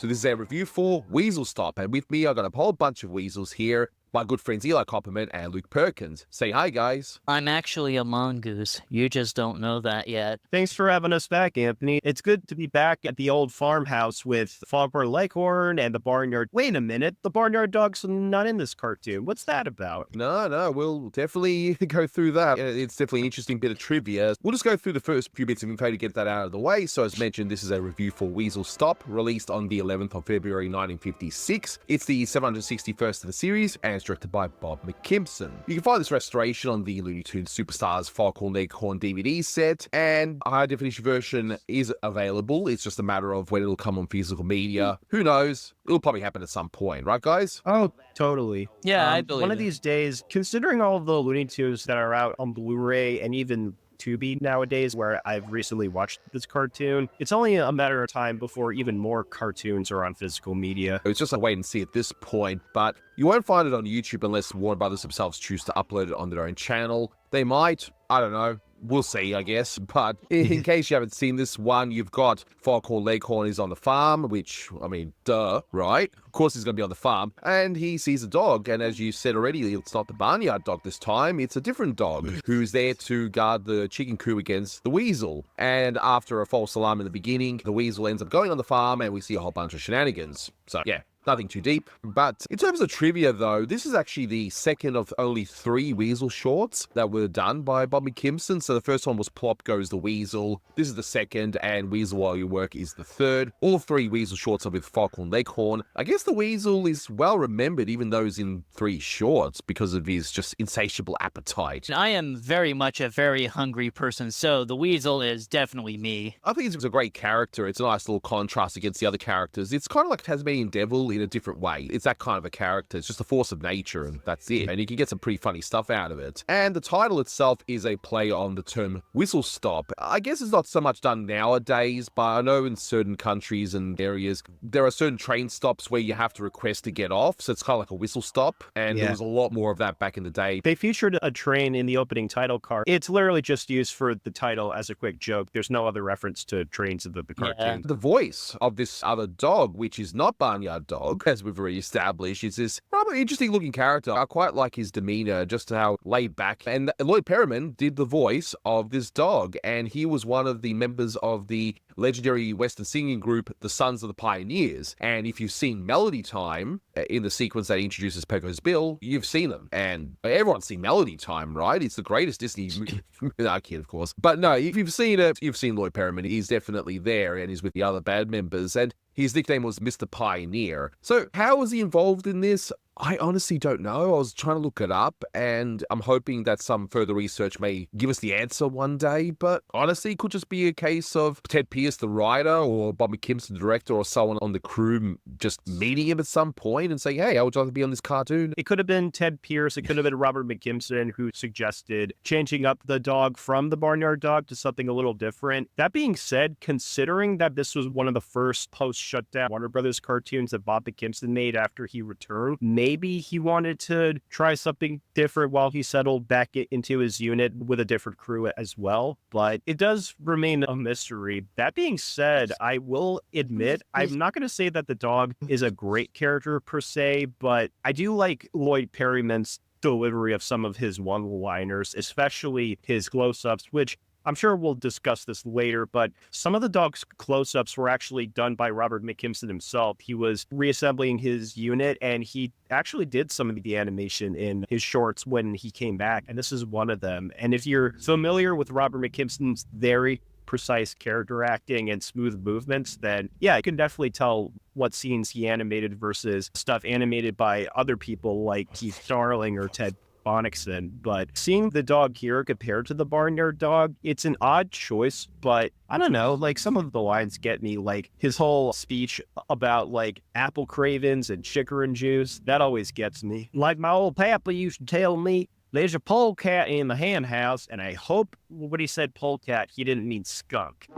So this is a review for Weasel Stop, and with me I got a whole bunch of weasels here. My good friends Eli Copperman and Luke Perkins. Say hi, guys. I'm actually a mongoose. You just don't know that yet. Thanks for having us back, Anthony. It's good to be back at the old farmhouse with Foghorn Leghorn and the barnyard. Wait a minute, the barnyard dog's not in this cartoon. What's that about? No, we'll definitely go through that. It's definitely an interesting bit of trivia. We'll just go through the first few bits of info to get that out of the way. So as mentioned, this is a review for Weasel Stop, released on the 11th of February 1956. It's the 761st of the series, and it's directed by Bob McKimson. You can find this restoration on the Looney Tunes Superstars Foghorn Leghorn DVD set, and a high definition version is available. It's just a matter of when it'll come on physical media. Who knows? It'll probably happen at some point, right, guys? Oh, totally. Yeah, I believe one of these days, considering all of the Looney Tunes that are out on Blu-ray and even Tubi nowadays, where I've recently watched this cartoon, it's only a matter of time before even more cartoons are on physical media. It's just a wait and see at this point, but you won't find it on YouTube unless Warner Brothers themselves choose to upload it on their own channel. They might, I don't know. We'll see, I guess. But in case you haven't seen this one, you've got Foghorn Leghorn is on the farm, which, I mean, duh, right? Of course he's going to be on the farm. And he sees a dog. And as you said already, it's not the barnyard dog this time. It's a different dog who's there to guard the chicken coop against the weasel. And after a false alarm in the beginning, the weasel ends up going on the farm and we see a whole bunch of shenanigans. So, yeah. Nothing too deep. But in terms of trivia, though, this is actually the second of only 3 Weasel shorts that were done by Bob McKimson. So the first one was Plop Goes the Weasel. This is the second, and Weasel While You Work is the third. All 3 Weasel shorts are with Foghorn Leghorn. I guess the Weasel is well remembered, even though he's in 3 shorts, because of his just insatiable appetite. I am very much a very hungry person, so the Weasel is definitely me. I think he's a great character. It's a nice little contrast against the other characters. It's kind of like Tasmanian Devil in a different way. It's that kind of a character. It's just a force of nature, and that's it. And you can get some pretty funny stuff out of it. And the title itself is a play on the term whistle stop. I guess it's not so much done nowadays, but I know in certain countries and areas, there are certain train stops where you have to request to get off. So it's kind of like a whistle stop. And there was a lot more of that back in the day. They featured a train in the opening title card. It's literally just used for the title as a quick joke. There's no other reference to trains in the cartoon. Yeah. The voice of this other dog, which is not Barnyard Dog, as we've already established, is this rather interesting looking character. I quite like his demeanor, just how laid back. And Lloyd Perryman did the voice of this dog, and he was one of the members of the legendary Western singing group, the Sons of the Pioneers. And if you've seen Melody Time in the sequence that introduces Pecco's Bill, you've seen them. And everyone's seen Melody Time, right? It's the greatest Disney movie. No, kid, of course. But no, if you've seen it, you've seen Lloyd Perryman. He's definitely there, and he's with the other band members. And his nickname was Mr. Pioneer. So how was he involved in this? I honestly don't know. I was trying to look it up, and I'm hoping that some further research may give us the answer one day. But honestly, it could just be a case of Ted Pierce, the writer, or Bob McKimson, the director, or someone on the crew just meeting him at some point and saying, hey, I would like to be on this cartoon. It could have been Ted Pierce. It could have been Robert McKimson who suggested changing up the dog from the barnyard dog to something a little different. That being said, considering that this was one of the first post-shutdown Warner Brothers cartoons that Bob McKimson made after he returned, maybe he wanted to try something different while he settled back into his unit with a different crew as well. But it does remain a mystery. That being said, I will admit, I'm not going to say that the dog is a great character per se, but I do like Lloyd Perryman's delivery of some of his one-liners, especially his close-ups, which I'm sure we'll discuss this later, but some of the dog's close-ups were actually done by Robert McKimson himself. He was reassembling his unit, and he actually did some of the animation in his shorts when he came back, and this is one of them. And if you're familiar with Robert McKimson's very precise character acting and smooth movements, then yeah, you can definitely tell what scenes he animated versus stuff animated by other people like Keith Darling or Ted Bonnickson. But seeing the dog here compared to the barnyard dog, it's an odd choice, but I don't know, like some of the lines get me, like his whole speech about like apple cravings and chicory juice, that always gets me. Like my old papa used to tell me, there's a polecat in the hen house, and I hope when he said polecat, he didn't mean skunk.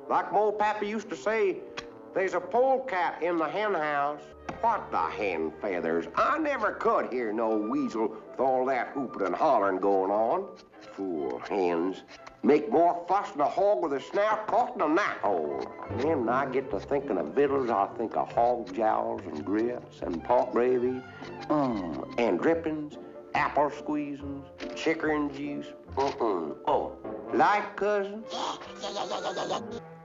Like my old papa used to say, there's a polecat in the hen house. what the hen feathers? I never could hear no weasel with all that hooping and hollering going on. Fool hens. Make more fuss than a hog with a snout caught in a knot hole. Then when I get to thinking of victuals, I think of hog jowls and grits and pork gravy, and drippings, apple squeezings, chicken juice. Oh, like cousins?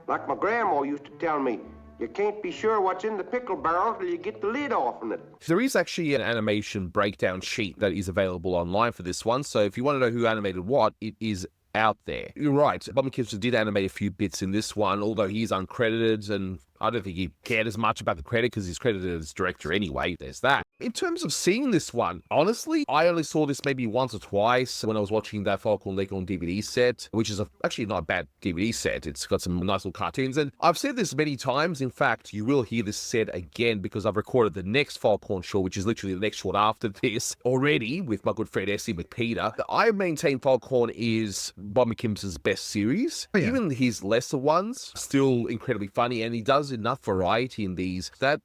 Like my grandma used to tell me, you can't be sure what's in the pickle barrel till you get the lid off of it. There is actually an animation breakdown sheet that is available online for this one, so if you want to know who animated what, it is out there. You're right, Bob McKimson did animate a few bits in this one, although he's uncredited, and I don't think he cared as much about the credit because he's credited as director anyway. There's that. In terms of seeing this one, honestly, I only saw this maybe once or twice when I was watching that Foghorn Leghorn DVD set, which is actually not a bad DVD set. It's got some nice little cartoons, and I've said this many times. In fact, you will hear this said again because I've recorded the next Foghorn short, which is literally the next short after this already with my good friend Essie McPeter. I maintain Foghorn is Bob McKimson's best series. Oh, yeah. Even his lesser ones, still incredibly funny, and he does enough variety in these that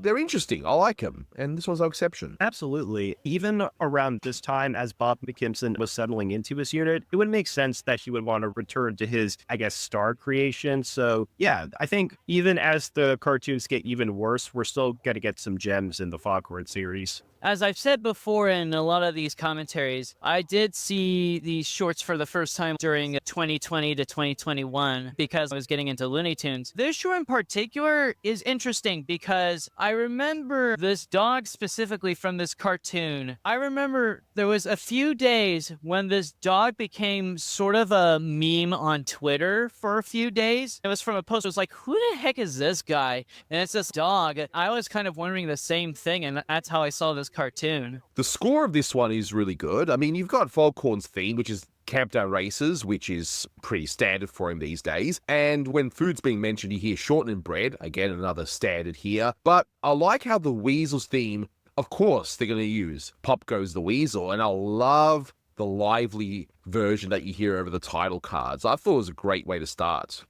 they're interesting. I like them, and this one's no exception. Absolutely. Even around this time, as Bob McKimson was settling into his unit, it would make sense that he would want to return to his, I guess, star creation. So, yeah, I think even as the cartoons get even worse, we're still going to get some gems in the Foghorn series. As I've said before in a lot of these commentaries, I did see these shorts for the first time during 2020 to 2021 because I was getting into Looney Tunes. This short in particular is interesting because I remember this dog specifically from this cartoon. I remember there was a few days when this dog became sort of a meme on Twitter for a few days. It was from a post. It was like, who the heck is this guy? And it's this dog. I was kind of wondering the same thing, and that's how I saw this cartoon. The score of this one is really good. I mean, you've got Foghorn's theme, which is Campdown Races, which is pretty standard for him these days. And when food's being mentioned, you hear shortening bread, again, another standard here. But I like how the Weasel's theme, of course, they're going to use Pop Goes the Weasel, and I love the lively version that you hear over the title cards. I thought it was a great way to start.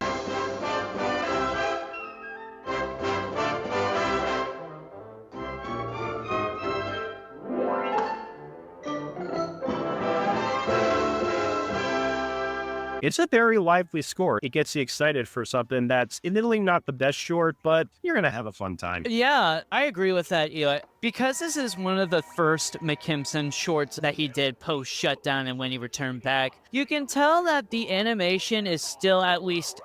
It's a very lively score. It gets you excited for something that's admittedly not the best short, but you're going to have a fun time. Yeah, I agree with that, Eli. Because this is one of the first McKimson shorts that he did post-shutdown and when he returned back, you can tell that the animation is still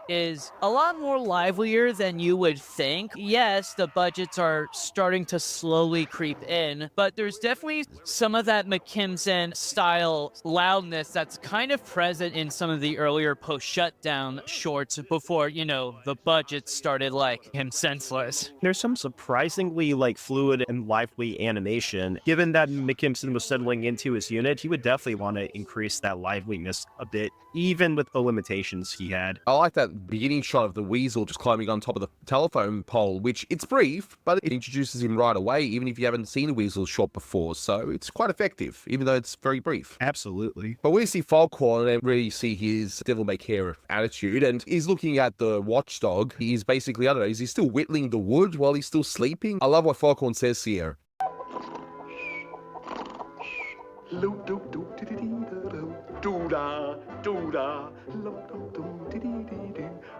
is a lot more livelier than you would think. Yes, the budgets are starting to slowly creep in, but there's definitely some of that McKimson style loudness that's kind of present in some of the earlier post-shutdown shorts before, the budget started him senseless. There's some surprisingly fluid and lively animation. Given that McKimson was settling into his unit, he would definitely want to increase that liveliness a bit, even with the limitations he had. I like that beginning shot of the Weasel just climbing on top of the telephone pole, which it's brief, but it introduces him right away, even if you haven't seen a Weasel shot before. So it's quite effective, even though it's very brief. Absolutely. But we see Foghorn and really see his devil-may-care attitude, and he's looking at the Watchdog. He's basically, I don't know, is he still whittling the wood while he's still sleeping? I love what Foghorn says here.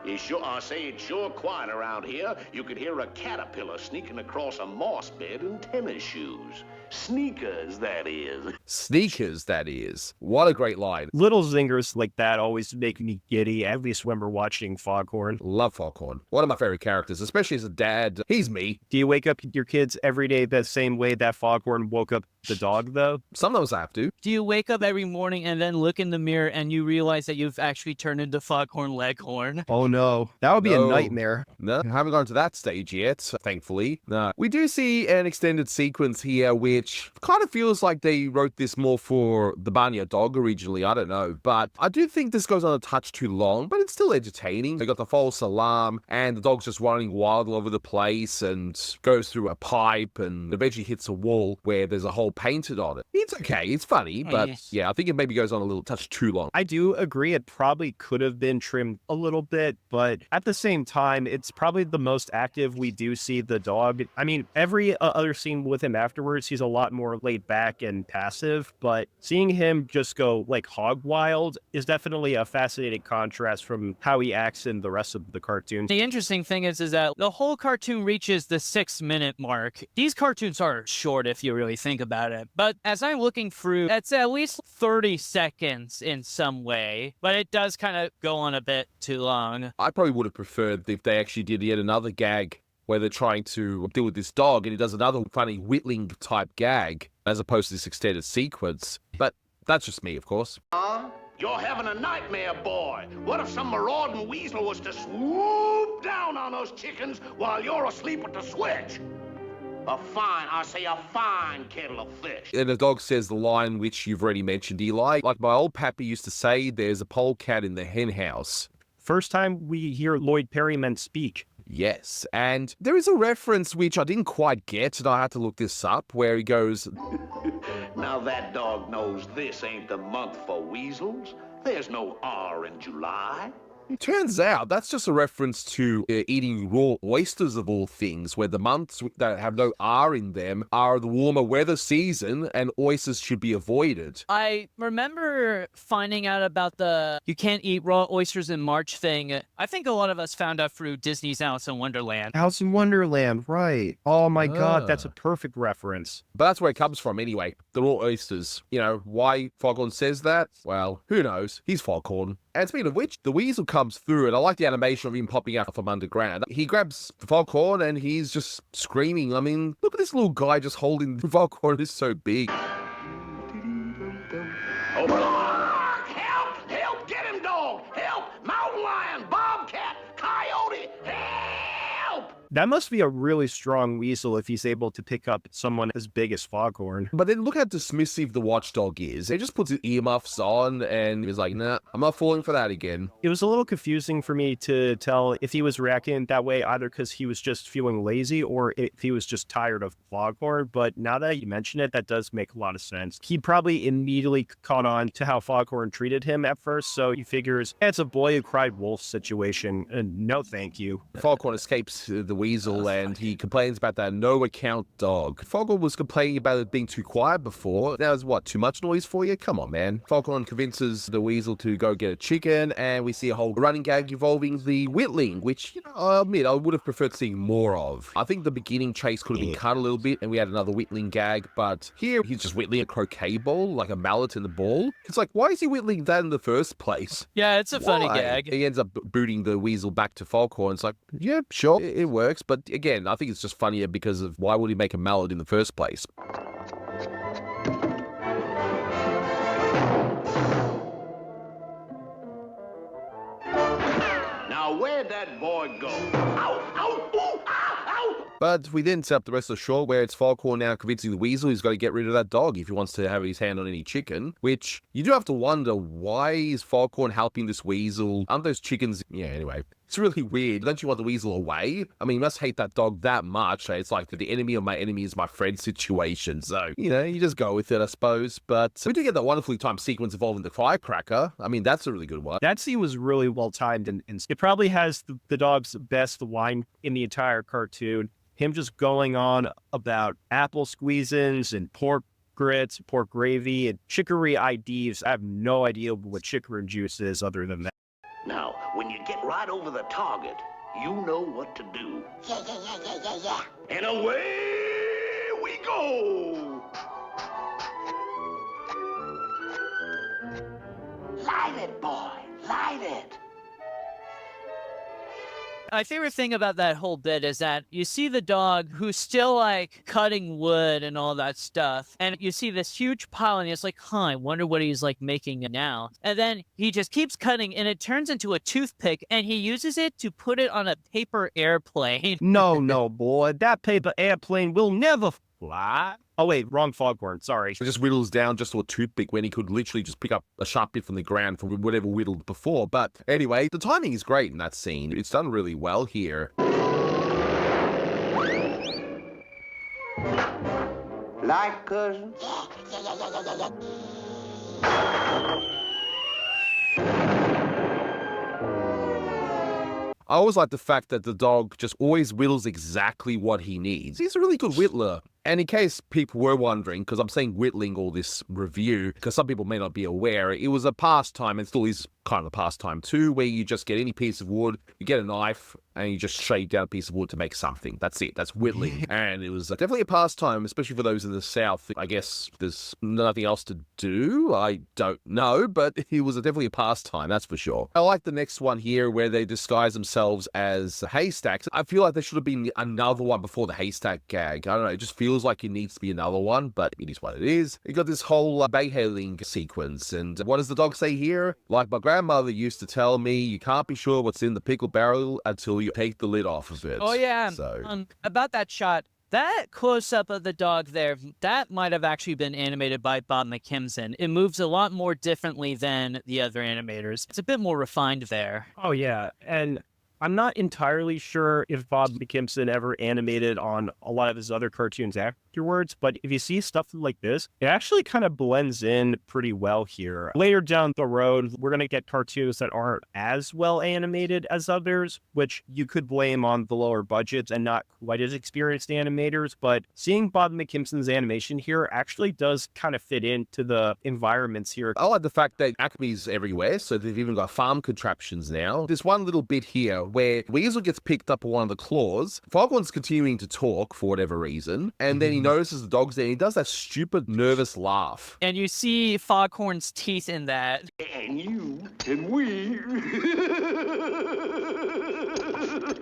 It's sure quiet around here. You could hear a caterpillar sneaking across a moss bed in tennis shoes. Sneakers, that is. Sneakers, that is. What a great line. Little zingers like that always make me giddy, at least when we're watching Foghorn. Love Foghorn. One of my favorite characters, especially as a dad. He's me. Do you wake up your kids every day the same way that Foghorn woke up the dog, though? Sometimes I have to. Do you wake up every morning and then look in the mirror and you realize that you've actually turned into Foghorn Leghorn? Oh no, that would be a nightmare. No, I haven't gone to that stage yet, thankfully. No. We do see an extended sequence here, which kind of feels like they wrote this more for the Barnyard Dog originally. I don't know, but I do think this goes on a touch too long, but it's still entertaining. They got the false alarm, and the dog's just running wild all over the place and goes through a pipe and eventually hits a wall where there's a whole painted on it. It's okay. It's funny, but yeah, I think it maybe goes on a little touch too long. I do agree it probably could have been trimmed a little bit, but at the same time, it's probably the most active we do see the dog. I mean, every other scene with him afterwards, he's a lot more laid back and passive, but seeing him just go like hog wild is definitely a fascinating contrast from how he acts in the rest of the cartoon. The interesting thing is that the whole cartoon reaches the 6-minute mark. These cartoons are short if you really think about it, but as I'm looking through, it's at least 30 seconds in some way, but it does kind of go on a bit too long. I probably would have preferred if they actually did yet another gag where they're trying to deal with this dog and he does another funny Whittling type gag as opposed to this extended sequence. But that's just me, of course. You're having a nightmare, boy. What if some marauding weasel was to swoop down on those chickens while you're asleep at the switch? A fine kettle of fish. And the dog says the line which you've already mentioned, Eli. Like my old pappy used to say, there's a polecat in the hen house. First time we hear Lloyd Perryman speak. Yes, and there is a reference which I didn't quite get, and I had to look this up, where he goes, Now that dog knows this ain't the month for weasels. There's no R in July. Turns out that's just a reference to eating raw oysters of all things, where the months that have no R in them are the warmer weather season and oysters should be avoided. I remember finding out about the you can't eat raw oysters in March thing. I think a lot of us found out through Disney's Alice in Wonderland. Alice in Wonderland, right. Oh my God, that's a perfect reference. But that's where it comes from anyway, the raw oysters. You know, why Foghorn says that? Well, who knows? He's Foghorn. And speaking of which, the weasel comes through, and I like the animation of him popping out from underground. He grabs Foghorn, and he's just screaming. I mean, look at this little guy just holding Foghorn. Is so big. Oh, help! Help! Get him, dog! Help! Mountain lion! Bobcat! Coyote! Help! That must be a really strong weasel if he's able to pick up someone as big as Foghorn. But then look how dismissive the Watchdog is. He just puts his earmuffs on, and he's like, nah, I'm not falling for that again. It was a little confusing for me to tell if he was reacting that way, either because he was just feeling lazy or if he was just tired of Foghorn. But now that you mention it, that does make a lot of sense. He probably immediately caught on to how Foghorn treated him at first, so he figures it's a boy who cried wolf situation, and no thank you. Foghorn escapes the weasel, and he complains about that no-account dog. Foghorn was complaining about it being too quiet before. Now is what, too much noise for you? Come on, man. Foghorn convinces the weasel to go get a chicken, and we see a whole running gag involving the Whittling, which, you know, I'll admit, I would have preferred seeing more of. I think the beginning chase could have been cut a little bit, and we had another Whittling gag, but here he's just whittling a croquet ball, like a mallet in the ball. It's like, why is he whittling that in the first place? Yeah, it's a funny Why? gag. He ends up booting the weasel back to Foghorn. It's like, yeah, sure, it works. But again, I think it's just funnier because of why would he make a mallet in the first place? Now where'd that boy go? Ow! Ow! Ooh! Ah! Ow! But we then set up the rest of the short where it's Foghorn now convincing the weasel he's got to get rid of that dog if he wants to have his hand on any chicken, which you do have to wonder, why is Foghorn helping this weasel? Aren't those chickens... Yeah, anyway. It's really weird. Don't you want the weasel away? I mean, you must hate that dog that much. It's like the enemy of my enemy is my friend situation. So, you know, you just go with it, I suppose. But we do get that wonderfully timed sequence involving the firecracker. I mean, that's a really good one. That scene was really well timed, and it probably has the dog's best line in the entire cartoon. Him just going on about apple squeezins and pork grits, pork gravy, and chicory IDs. I have no idea what chicory juice is other than that. Now, when you get right over the target, you know what to do. Yeah. And away we go! Light it, boy, light it! My favorite thing about that whole bit is that you see the dog who's still like cutting wood and all that stuff. And you see this huge pile and it's like, I wonder what he's like making now. And then he just keeps cutting and it turns into a toothpick and he uses it to put it on a paper airplane. No, boy. That paper airplane will never fly. Oh, wait, wrong Foghorn. Sorry. It just whittles down just to a toothpick when he could literally just pick up a sharp bit from the ground from whatever whittled before. But anyway, the timing is great in that scene. It's done really well here. Light Night, cousin? I always like the fact that the dog just always whittles exactly what he needs. He's a really good whittler. And in case people were wondering, because I'm saying whittling all this review, because some people may not be aware, it was a pastime and still is kind of a pastime too, where you just get any piece of wood, you get a knife, and you just shave down a piece of wood to make something. That's it. That's whittling. And it was definitely a pastime, especially for those in the South. I guess there's nothing else to do. I don't know, but it was definitely a pastime, that's for sure. I like the next one here where they disguise themselves as haystacks. I feel like there should have been another one before the haystack gag. I don't know. It just feels like it needs to be another one, but it is what it is. You got this whole bay-hailing sequence. And what does the dog say here? Like my grandmother used to tell me, you can't be sure what's in the pickle barrel until you take the lid off of it. Oh, yeah. So About that shot, that close-up of the dog there, that might have actually been animated by Bob McKimson. It moves a lot more differently than the other animators. It's a bit more refined there. Oh, yeah. And I'm not entirely sure if Bob McKimson ever animated on a lot of his other cartoons afterwards, but if you see stuff like this, it actually kind of blends in pretty well here. Later down the road, we're going to get cartoons that aren't as well animated as others, which you could blame on the lower budgets and not quite as experienced animators, but seeing Bob McKimson's animation here actually does kind of fit into the environments here. I like the fact that Acme's everywhere, so they've even got farm contraptions now. There's one little bit here where Weasel gets picked up on one of the claws. Foghorn's continuing to talk for whatever reason, and then he notices the dog's there, and he does that stupid, nervous laugh. And you see Foghorn's teeth in that. And you and we.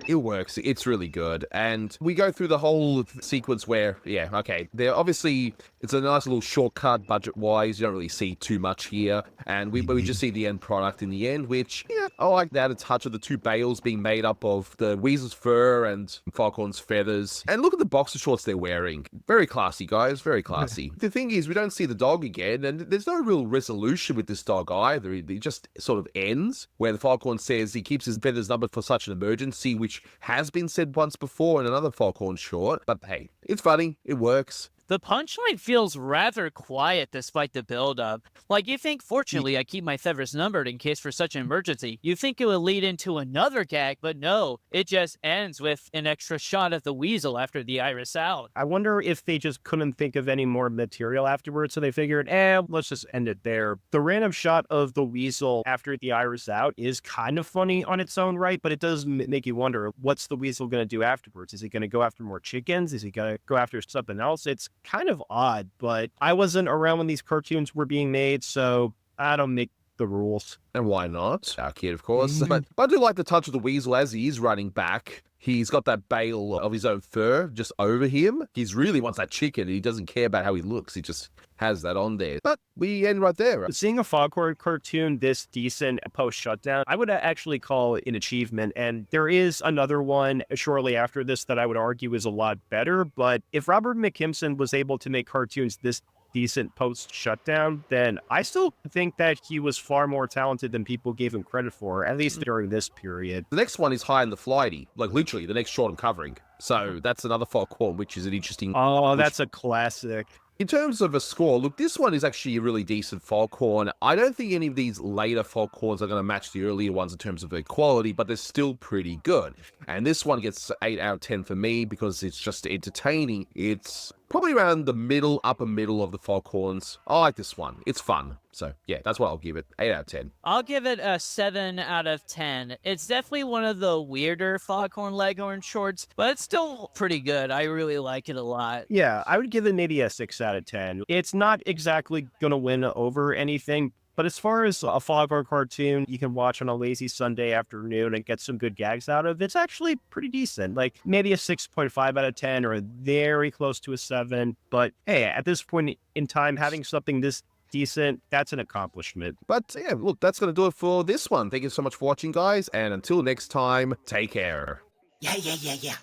It works. It's really good. And we go through the whole sequence where, yeah, okay, they're obviously, it's a nice little shortcut budget-wise. You don't really see too much here. And but we just see the end product in the end, which, yeah, I like that. A touch of the two bales being made up of the Weasel's fur and Foghorn's feathers. And look at the boxer shorts they're wearing. Very classy, guys. Very classy. The thing is, we don't see the dog again, and there's no real resolution with this dog either. It just sort of ends, where the Foghorn says he keeps his feathers numbered for such an emergency, which has been said once before in another Foghorn short. But hey, it's funny. It works. The punchline feels rather quiet despite the build-up. Like, you think, fortunately, I keep my feathers numbered in case for such an emergency. You think it would lead into another gag, but no. It just ends with an extra shot of the weasel after the iris out. I wonder if they just couldn't think of any more material afterwards, so they figured, let's just end it there. The random shot of the weasel after the iris out is kind of funny on its own right, but it does make you wonder, what's the weasel going to do afterwards? Is he going to go after more chickens? Is he going to go after something else? It's kind of odd, but I wasn't around when these cartoons were being made, so I don't make the rules. And why not? Our kid, of course. But I do like the touch of the weasel as he is running back. He's got that bale of his own fur just over him. He really wants that chicken. He doesn't care about how he looks. He just has that on there. But we end right there. Seeing a Foghorn cartoon this decent post-shutdown, I would actually call it an achievement. And there is another one shortly after this that I would argue is a lot better. But if Robert McKimson was able to make cartoons this decent post-shutdown, then I still think that he was far more talented than people gave him credit for, at least during this period. The next one is High and the Flighty, like literally the next short I'm covering. So that's another Foghorn, which is an interesting... Oh, that's a classic. In terms of a score, look, this one is actually a really decent Foghorn. I don't think any of these later Foghorns are going to match the earlier ones in terms of their quality, but they're still pretty good. And this one gets 8 out of 10 for me because it's just entertaining. It's probably around the upper middle of the Foghorns. I like this one. It's fun. So, yeah, that's what I'll give it. 8 out of 10. I'll give it a 7 out of 10. It's definitely one of the weirder Foghorn Leghorn shorts, but it's still pretty good. I really like it a lot. Yeah, I would give it maybe a 6 out of 10. It's not exactly going to win over anything, but as far as a Foghorn cartoon you can watch on a lazy Sunday afternoon and get some good gags out of, it's actually pretty decent. Like maybe a 6.5 out of 10 or very close to a 7. But hey, at this point in time, having something this decent, that's an accomplishment. But yeah, look, that's going to do it for this one. Thank you so much for watching, guys. And until next time, take care. Yeah.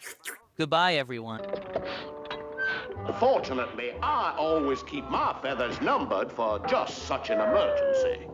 Goodbye, everyone. Fortunately, I always keep my feathers numbered for just such an emergency.